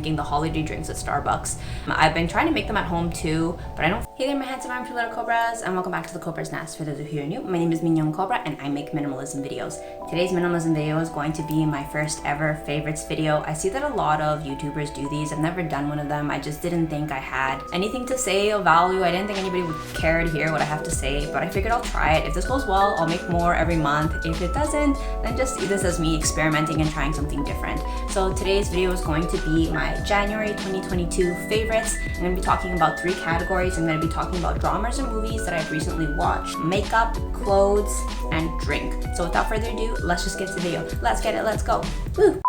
drinking the holiday drinks at Starbucks. I've been trying to make them at home too, but I don't. Hey there, my handsome armed little Cobras, and welcome back to the Cobras Nest. For those of you who are new, my name is Mignon Cobra and I make minimalism videos. Today's minimalism video is going to be my first ever favorites video. I see that a lot of YouTubers do these. I've never done one of them. I just didn't think I had anything to say of value. I didn't think anybody would care to hear what I have to say, but I figured I'll try it. If this goes well, I'll make more every month. If it doesn't, then just see this as me experimenting and trying something different. So today's video is going to be my January 2022 favorites. I'm going to be talking about 3 categories. I'm going to be talking about dramas and movies that I've recently watched, makeup, clothes, and drink. So without further ado, let's just get to the video. Let's get it, let's go. Woo!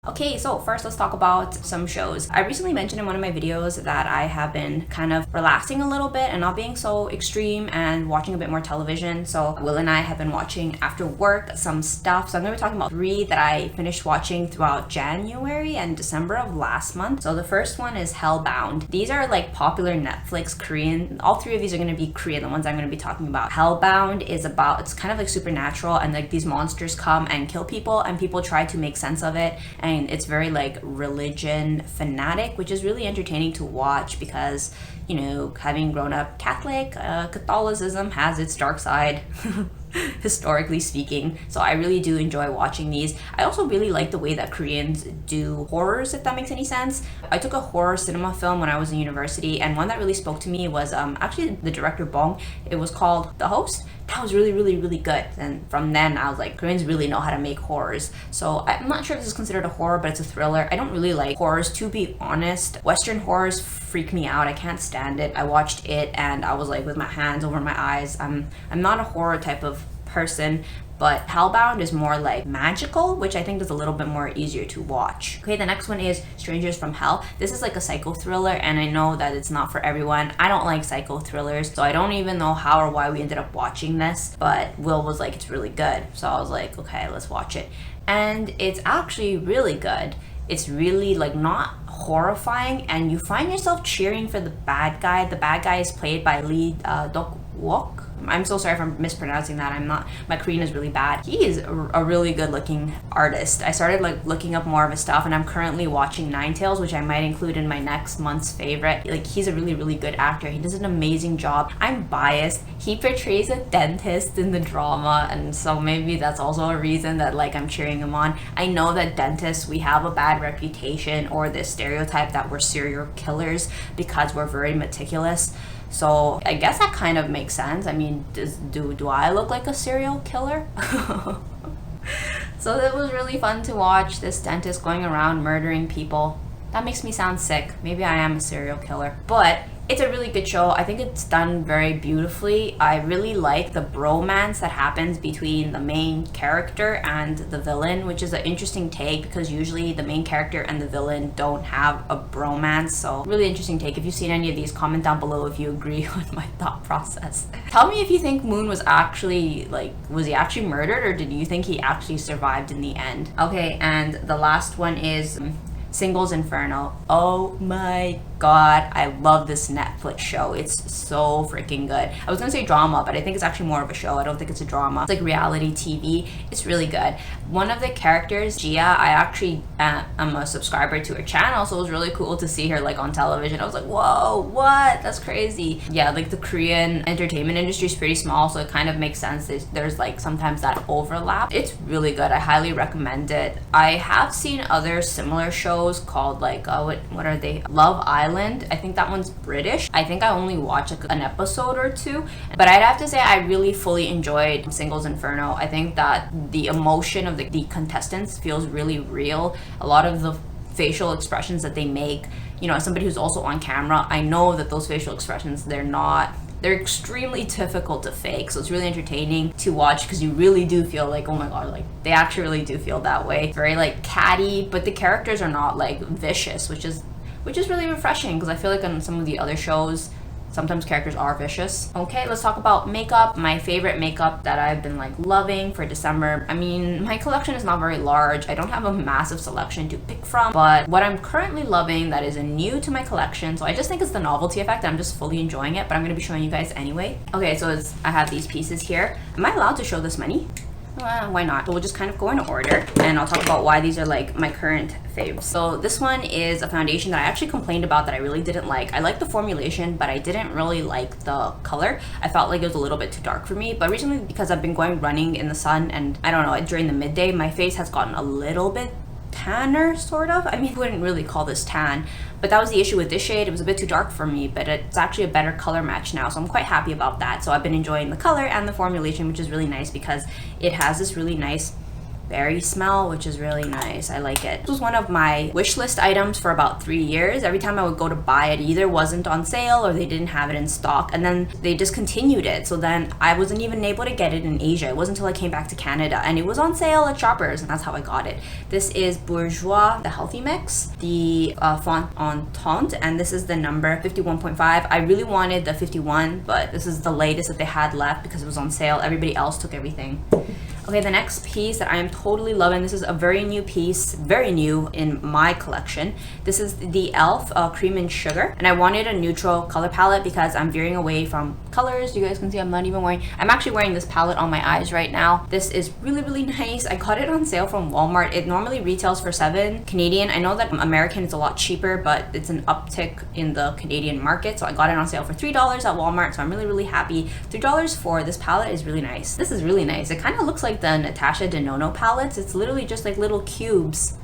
Okay, so first let's talk about some shows. I recently mentioned in one of my videos that I have been kind of relaxing a little bit and not being so extreme and watching a bit more television. So Will and I have been watching after work some stuff. So I'm going to be talking about 3 that I finished watching throughout January and December of last month. So the first one is Hellbound. These are like popular Netflix Korean. All 3 of these are going to be Korean, the ones I'm going to be talking about. Hellbound is about, it's kind of like supernatural, and like these monsters come and kill people and people try to make sense of it. And it's very like religion fanatic, which is really entertaining to watch because, you know, having grown up Catholic, Catholicism has its dark side, historically speaking. So I really do enjoy watching these. I also really like the way that Koreans do horrors, if that makes any sense. I took a horror cinema film when I was in university, and one that really spoke to me was actually the director Bong. It was called The Host. That was really good. And from then I was like, Koreans really know how to make horrors. So I'm not sure if this is considered a horror, but it's a thriller. I don't really like horrors, to be honest. Western horrors freak me out. I can't stand it. I watched it and I was like with my hands over my eyes. I'm not a horror type of person, but Hellbound is more like magical, which I think is a little bit more easier to watch. Okay, the next one is Strangers from Hell. This is like a psycho thriller, and I know that it's not for everyone. I don't like psycho thrillers, so I don't even know how or why we ended up watching this, but Will was like, it's really good. So I was like, okay, let's watch it. And it's actually really good. It's really like not horrifying, and you find yourself cheering for the bad guy. The bad guy is played by Lee Dok-wook. I'm so sorry if I'm mispronouncing that. My Korean is really bad. He is a really good looking artist. I started like looking up more of his stuff, and I'm currently watching Nine Tails, which I might include in my next month's favorite. Like, he's a really good actor. He does an amazing job. I'm biased. He portrays a dentist in the drama, and so maybe that's also a reason that like I'm cheering him on. I know that dentists, we have a bad reputation, or this stereotype that we're serial killers because we're very meticulous. So I guess that kind of makes sense. I mean, do I look like a serial killer? So it was really fun to watch this dentist going around murdering people. That makes me sound sick. Maybe I am a serial killer. But it's a really good show. I think it's done very beautifully. I really like the bromance that happens between the main character and the villain, which is an interesting take because usually the main character and the villain don't have a bromance. So really interesting take. If you've seen any of these, comment down below if you agree with my thought process. Tell me if you think Moon was actually like, was he actually murdered, or did you think he actually survived in the end? Okay, and the last one is Singles Inferno. Oh my god, I love this Netflix show. It's so freaking good. I was gonna say drama, but I think it's actually more of a show. I don't think it's a drama. It's like reality TV. It's really good. One of the characters, Gia, I actually am a subscriber to her channel, so it was really cool to see her like on television. I was like, whoa, what? That's crazy. Yeah, like the Korean entertainment industry is pretty small, so it kind of makes sense. There's like sometimes that overlap. It's really good. I highly recommend it. I have seen other similar shows called like, what are they? Love Island. I think that one's British. I think I only watched like an episode or 2, but I'd have to say I really fully enjoyed Singles Inferno. I think that the emotion of the contestants feels really real. A lot of the facial expressions that they make, you know, as somebody who's also on camera, I know that those facial expressions, they're extremely difficult to fake. So it's really entertaining to watch because you really do feel like, oh my god, like they actually really do feel that way. Very like catty, but the characters are not like vicious, which is really refreshing because I feel like on some of the other shows, sometimes characters are vicious. Okay, let's talk about makeup. My favorite makeup that I've been like loving for December. I mean, my collection is not very large. I don't have a massive selection to pick from, but what I'm currently loving that is new to my collection, so I just think it's the novelty effect. I'm just fully enjoying it, but I'm gonna be showing you guys anyway. Okay, so I have these pieces here. Am I allowed to show this many? Why not? So we'll just kind of go in order, and I'll talk about why these are like my current faves. So this one is a foundation that I actually complained about that I really didn't like. I liked the formulation, but I didn't really like the color. I felt like it was a little bit too dark for me. But recently, because I've been going running in the sun, and I don't know, during the midday, my face has gotten a little bit tanner, sort of. I mean, I wouldn't really call this tan, but that was the issue with this shade. It was a bit too dark for me, but it's actually a better color match now, so I'm quite happy about that. So I've been enjoying the color and the formulation, which is really nice because it has this really nice berry smell, which is really nice. I like it. This was one of my wish list items for about 3 years. Every time I would go to buy it, either wasn't on sale or they didn't have it in stock, and then they discontinued it. So then I wasn't even able to get it in Asia. It wasn't until I came back to Canada, and it was on sale at Shoppers, and that's how I got it. This is Bourgeois, the healthy mix, the font entente, and this is the number 51.5. I really wanted the 51, but this is the latest that they had left because it was on sale. Everybody else took everything. Okay, the next piece that I am totally loving, this is a very new piece, very new in my collection. This is the e.l.f. Cream and Sugar, and I wanted a neutral color palette because I'm veering away from colors. You guys can see I'm actually wearing this palette on my eyes right now. This is really, really nice. I got it on sale from Walmart. It normally retails for $7 Canadian. I know that American is a lot cheaper, but it's an uptick in the Canadian market, so I got it on sale for $3 at Walmart, so I'm really, really happy. $3 for this palette is really nice. This is really nice. It kind of looks like the Natasha Denona palettes. It's literally just like little cubes,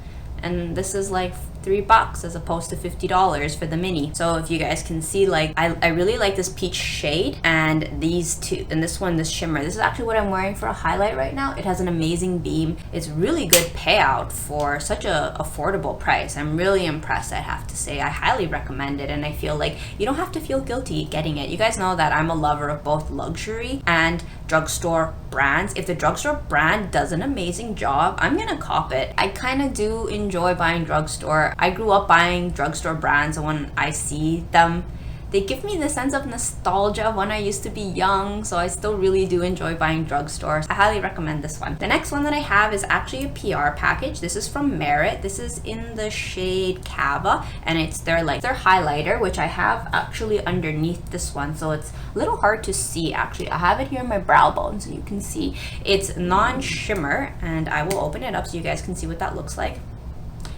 and this is like $3 as opposed to $50 for the mini. So if you guys can see, like I really like this peach shade, and these two, and this one, this shimmer. This is actually what I'm wearing for a highlight right now. It has an amazing beam. It's really good payout for such a affordable price. I'm really impressed, I have to say. I highly recommend it, and I feel like you don't have to feel guilty getting it. You guys know that I'm a lover of both luxury and drugstore brands. If the drugstore brand does an amazing job, I'm gonna cop it. I kind of do enjoy buying drugstore. I grew up buying drugstore brands, and when I see them, they give me the sense of nostalgia of when I used to be young, so I still really do enjoy buying drugstores. I highly recommend this one. The next one that I have is actually a PR package. This is from Merit. This is in the shade Cava, and it's their highlighter, which I have actually underneath this one, so it's a little hard to see actually. I have it here in my brow bone, so you can see. It's non-shimmer, and I will open it up so you guys can see what that looks like.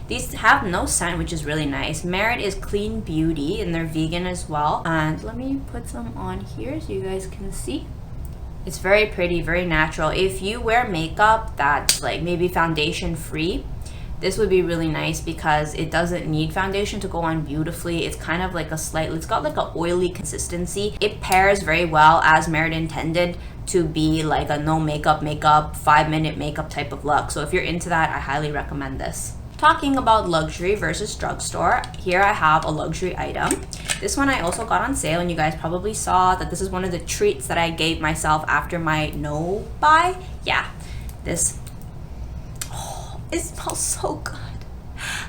These have no scent, which is really nice. Merit is clean beauty, and they're vegan as well. And let me put some on here so you guys can see. It's very pretty, very natural. If you wear makeup that's like maybe foundation free, this would be really nice because it doesn't need foundation to go on beautifully. It's kind of like it's got like a oily consistency. It pairs very well as Merit intended to be like a no makeup 5-minute makeup type of look. So if you're into that, I highly recommend this. Talking about luxury versus drugstore, here I have a luxury item. This one I also got on sale, and you guys probably saw that this is one of the treats that I gave myself after my no buy. Yeah, this, it smells so good.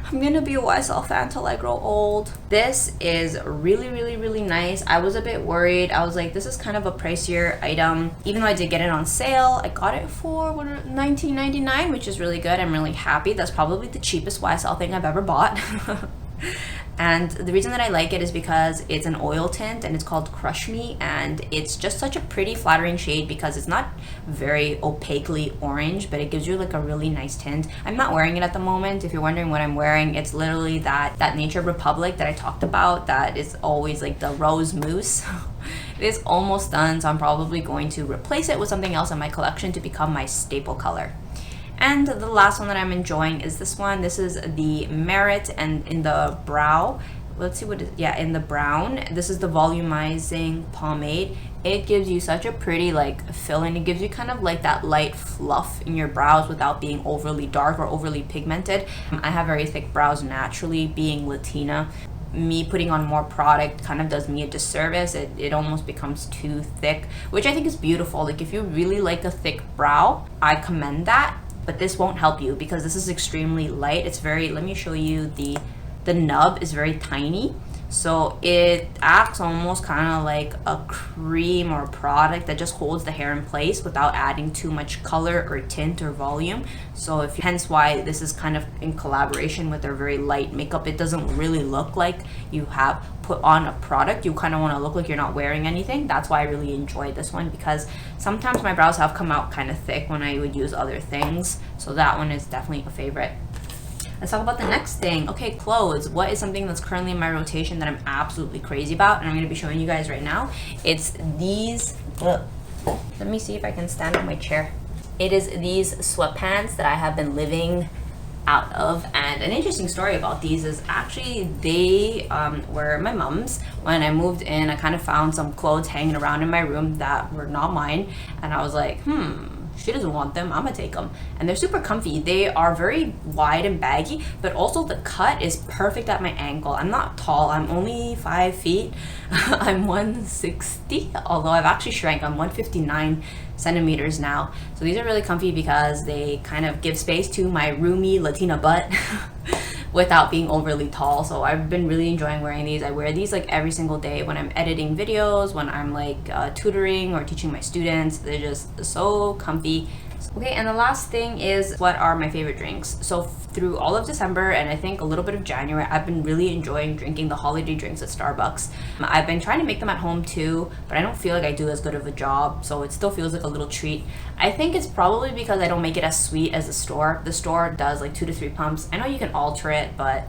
I'm gonna be a YSL fan till I grow old. This is really, really, really nice. I was a bit worried. I was like, this is kind of a pricier item. Even though I did get it on sale, I got it for $19.99, which is really good. I'm really happy. That's probably the cheapest YSL thing I've ever bought. And the reason that I like it is because it's an oil tint, and it's called Crush Me, and it's just such a pretty flattering shade because it's not very opaquely orange, but it gives you like a really nice tint. I'm not wearing it at the moment. If you're wondering what I'm wearing, it's literally that Nature Republic that I talked about that is always like the rose mousse. It is almost done, so I'm probably going to replace it with something else in my collection to become my staple color. And the last one that I'm enjoying is this one. This is the Merit, and in the brow, let's see what it is. Yeah, in the brown, this is the volumizing pomade. It gives you such a pretty like fill in. It gives you kind of like that light fluff in your brows without being overly dark or overly pigmented. I have very thick brows naturally, being Latina. Me putting on more product kind of does me a disservice. It almost becomes too thick, which I think is beautiful. Like if you really like a thick brow, I commend that. But this won't help you because this is extremely light. It's very, let me show you, the nub is very tiny. So it acts almost kind of like a cream or product that just holds the hair in place without adding too much color or tint or volume. So hence why this is kind of in collaboration with their very light makeup. It doesn't really look like you have put on a product. You kind of want to look like you're not wearing anything. That's why I really enjoyed this one, because sometimes my brows have come out kind of thick when I would use other things. So that one is definitely a favorite. Let's talk about the next thing. Okay, clothes. What is something that's currently in my rotation that I'm absolutely crazy about, and I'm going to be showing you guys right now? It's these. Let me see if I can stand on my chair. It is these sweatpants that I have been living out of. And an interesting story about these is actually they were my mom's. When I moved in, I kind of found some clothes hanging around in my room that were not mine, and I was like, she doesn't want them, I'm gonna take them. And they're super comfy. They are very wide and baggy, but also the cut is perfect at my ankle. I'm not tall, I'm only 5 feet. I'm 160, although I've actually shrank. I'm 159 centimeters now. So these are really comfy because they kind of give space to my roomy Latina butt without being overly tall. So I've been really enjoying wearing these. I wear these like every single day when I'm editing videos, when I'm like tutoring or teaching my students. They're just so comfy. Okay, and the last thing is, what are my favorite drinks? So through all of December and I think a little bit of January, I've been really enjoying drinking the holiday drinks at Starbucks. I've been trying to make them at home too, but I don't feel like I do as good of a job, so it still feels like a little treat. I think it's probably because I don't make it as sweet as the store. The store does like 2 to 3 pumps. I know you can alter it, but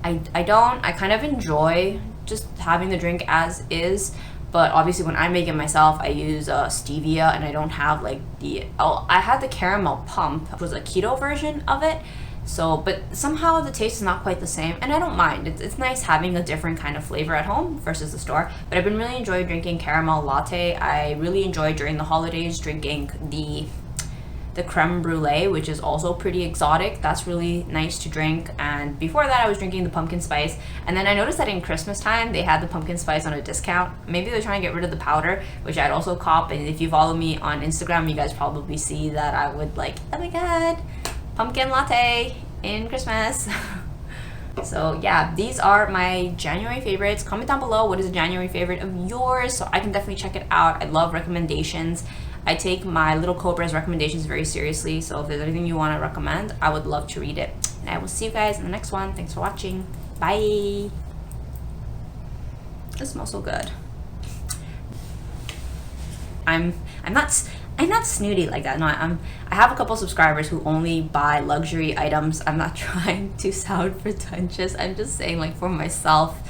I don't. I kind of enjoy just having the drink as is. But obviously when I make it myself, I use stevia, and I don't have like I had the caramel pump, which was a keto version of it. So, but somehow the taste is not quite the same, and I don't mind. It's nice having a different kind of flavor at home versus the store. But I've been really enjoying drinking caramel latte. I really enjoy during the holidays drinking the creme brulee, which is also pretty exotic. That's really nice to drink. And before that, I was drinking the pumpkin spice. And then I noticed that in Christmas time, they had the pumpkin spice on a discount. Maybe they're trying to get rid of the powder, which I'd also cop. And if you follow me on Instagram, you guys probably see that I would like, oh my god, pumpkin latte in Christmas. So yeah, these are my January favorites. Comment down below what is a January favorite of yours, so I can definitely check it out. I love recommendations. I take my little Cobras recommendations very seriously, so if there's anything you want to recommend, I would love to read it. And I will see you guys in the next one. Thanks for watching. Bye. This smells so good. I'm not snooty like that. No, I have a couple subscribers who only buy luxury items. I'm not trying to sound pretentious. I'm just saying, like, for myself,